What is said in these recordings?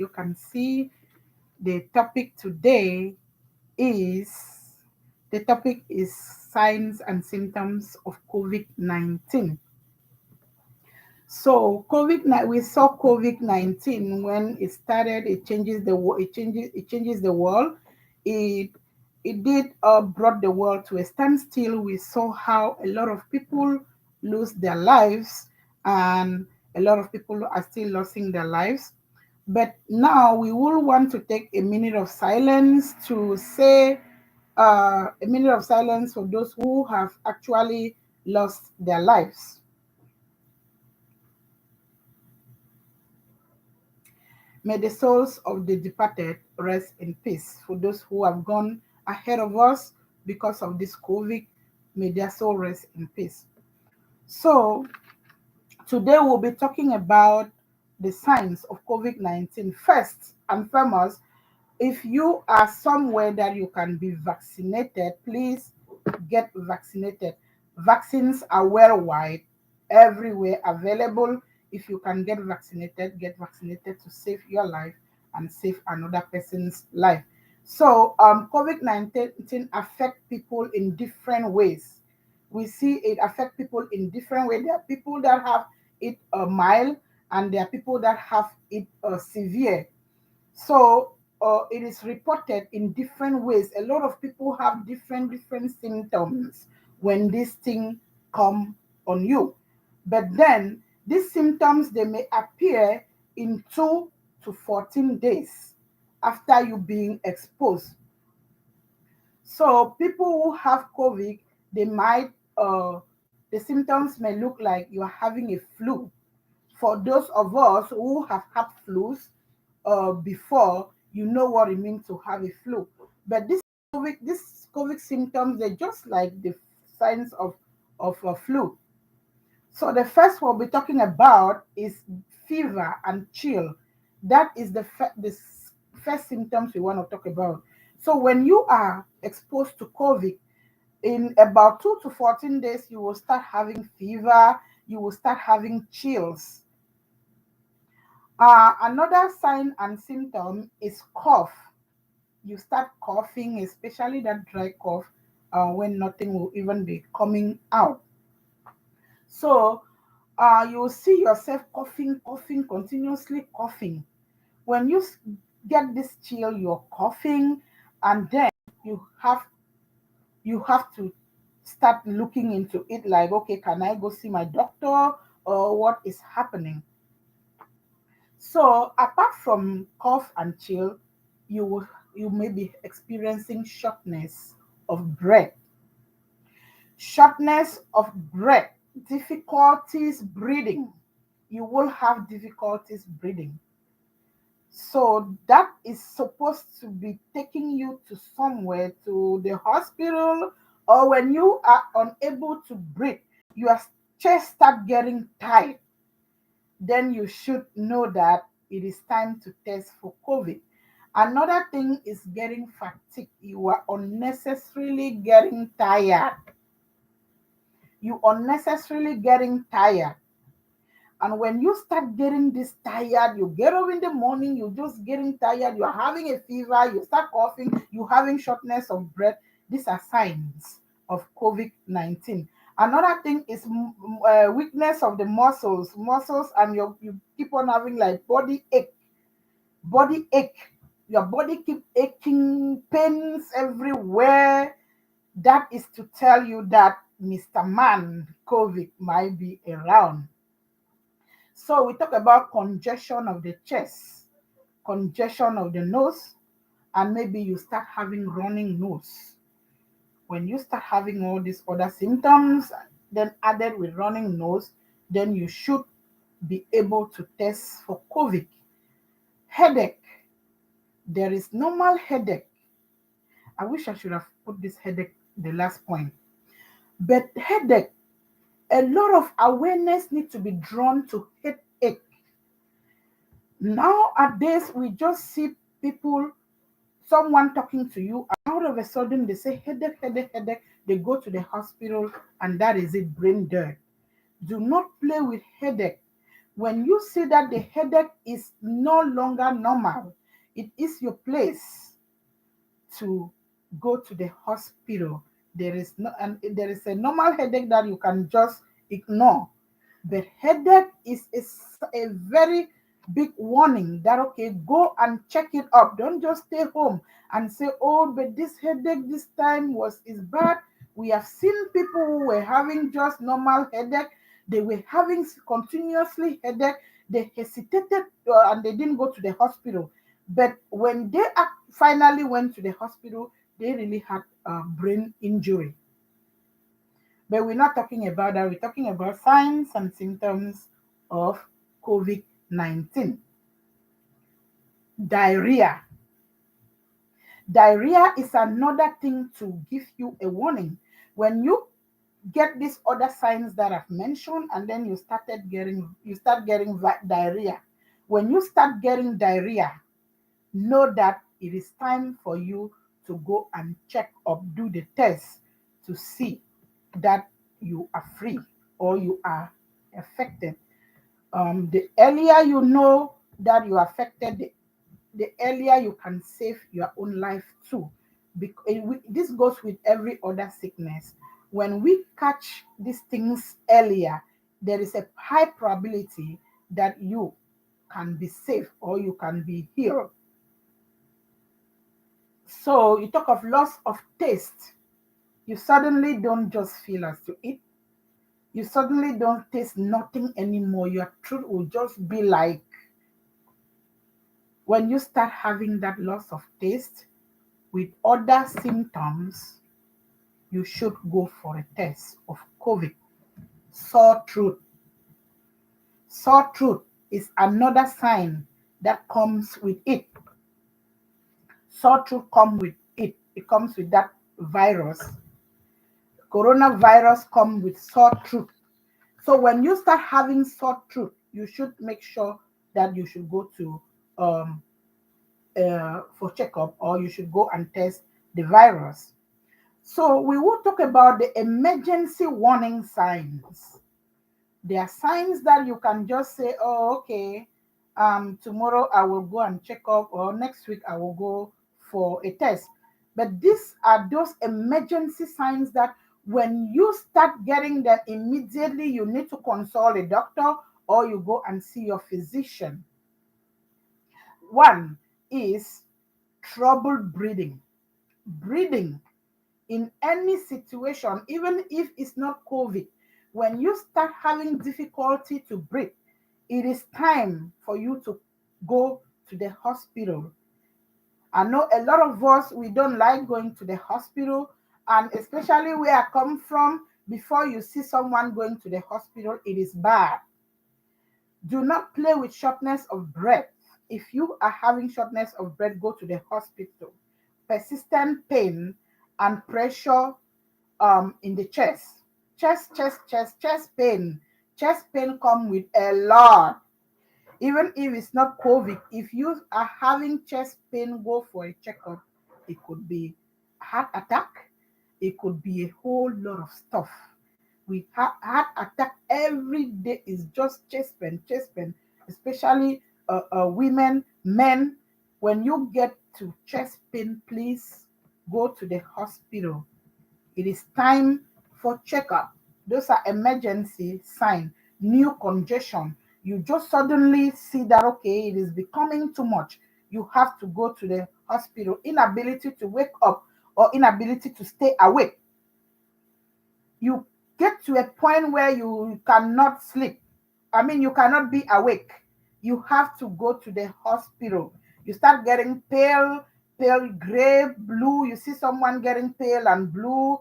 You can see the topic today is signs and symptoms of COVID-19. So we saw COVID-19 when it started. It changes the world. It changes the world. It it did brought the world to a standstill. We saw how a lot of people lose their lives, and a lot of people are still losing their lives. But now we will want to take a minute of silence to say a minute of silence for those who have actually lost their lives. May the souls of the departed rest in peace. For those who have gone ahead of us because of this COVID, may their soul rest in peace. So, today we'll be talking about the signs of COVID-19. First and foremost, if you are somewhere that you can be vaccinated, please get vaccinated. Vaccines are worldwide, everywhere available. If you can get vaccinated to save your life and save another person's life. So, COVID-19 affect people in different ways. We see it affect people in different ways. There are people that have it mild, and there are people that have it severe. So it is reported in different ways. A lot of people have different symptoms when this thing come on you. But then these symptoms, they may appear in 2 to 14 days after you being exposed. So people who have COVID, they might the symptoms may look like you are having a flu. For those of us who have had flus before, you know what it means to have a flu. But this COVID symptoms, they're just like the signs of a flu. So the first one we're talking about is fever and chill. That is first symptoms we want to talk about. So when you are exposed to COVID, in about 2 to 14 days, you will start having fever, you will start having chills. Another sign and symptom is cough. You start coughing, especially that dry cough, when nothing will even be coming out. So you will see yourself coughing, continuously coughing. When get this chill, you're coughing, and then you have you have to start looking into it like, okay, can I go see my doctor, or what is happening? So apart from cough and chill, you may be experiencing shortness of breath, difficulties breathing. You will have difficulties breathing. So that is supposed to be taking you to somewhere, to the hospital, or when you are unable to breathe, your chest start getting tight, then you should know that it is time to test for COVID. Another thing is getting fatigued. You are unnecessarily getting tired. You unnecessarily getting tired. And when you start getting this tired, you get up in the morning, you're just getting tired, you're having a fever, you start coughing, you're having shortness of breath. These are signs of COVID 19. Another thing is weakness of the muscles, and you keep on having like body ache. Your body keep aching, pains everywhere. That is to tell you that Mr. Man COVID might be around. So we talk about congestion of the chest, congestion of the nose, and maybe you start having running nose. When you start having all these other symptoms, then added with running nose, then you should be able to test for COVID. Headache. There is normal headache. I wish I should have put this headache the last point. But headache, a lot of awareness needs to be drawn to headache. Nowadays, we just see people, someone talking to you, and out of a sudden they say headache. They go to the hospital, and that is it, brain dead. Do not play with headache. When you see that the headache is no longer normal, it is your place to go to the hospital. There is no, and there is a normal headache that you can just ignore. But headache is a very big warning that okay, go and check it up. Don't just stay home and say, oh, but this headache this time is bad. We have seen people who were having just normal headache. They were having continuously headache. They hesitated and they didn't go to the hospital. But when they finally went to the hospital, they really had a brain injury. But we're not talking about that. We're talking about signs and symptoms of COVID 19. Diarrhea. Diarrhea is another thing to give you a warning. When you get these other signs that I've mentioned, and then you start getting diarrhea. When you start getting diarrhea, know that it is time for you to go and check up, do the test to see that you are free or you are affected. The earlier you know that you are affected, the earlier you can save your own life too. This goes with every other sickness. When we catch these things earlier, there is a high probability that you can be safe or you can be healed. So you talk of loss of taste. You suddenly don't just feel as to eat. You suddenly don't taste nothing anymore. Your throat will just be like, when you start having that loss of taste with other symptoms, you should go for a test of COVID. Sore throat. Sore throat is another sign that comes with it. Sore throat comes with it. It comes with that virus. Coronavirus comes with sore throat. So when you start having sore throat, you should make sure that you should go to um, for checkup or you should go and test the virus. So we will talk about the emergency warning signs. There are signs that you can just say, oh, okay, tomorrow I will go and check up, or next week I will go for a test. But these are those emergency signs that when you start getting them immediately, you need to consult a doctor or you go and see your physician. One is trouble breathing. Breathing in any situation, even if it's not COVID, when you start having difficulty to breathe, it is time for you to go to the hospital. I know a lot of us, we don't like going to the hospital, and especially where I come from, before you see someone going to the hospital, it is bad. Do not play with shortness of breath. If you are having shortness of breath, go to the hospital. Persistent pain and pressure in the chest. Chest pain. Chest pain come with a lot. Even if it's not COVID, if you are having chest pain, go for a checkup. It could be heart attack. It could be a whole lot of stuff. We have heart attack every day is just chest pain, especially women, men. When you get to chest pain, please go to the hospital. It is time for checkup. Those are emergency sign. New congestion. You just suddenly see that okay, it is becoming too much. You have to go to the hospital. Inability to wake up or inability to stay awake. You get to a point where you cannot sleep. I mean, you cannot be awake. You have to go to the hospital. You start getting pale, gray, blue. You see someone getting pale and blue,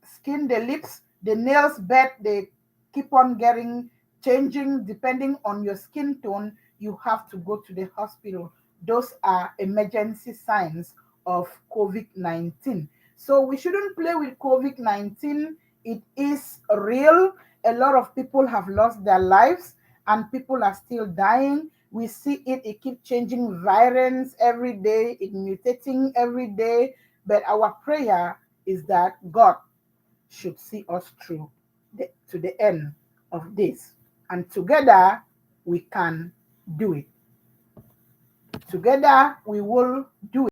skin, the lips, the nails, bed, they keep on getting changing depending on your skin tone. You have to go to the hospital. Those are emergency signs of COVID 19. So we shouldn't play with COVID 19. It is real. A lot of people have lost their lives and people are still dying. We see it keeps changing variants every day, it mutating every day. But our prayer is that God should see us through to the end of this. and together we can do it. Together we will do it.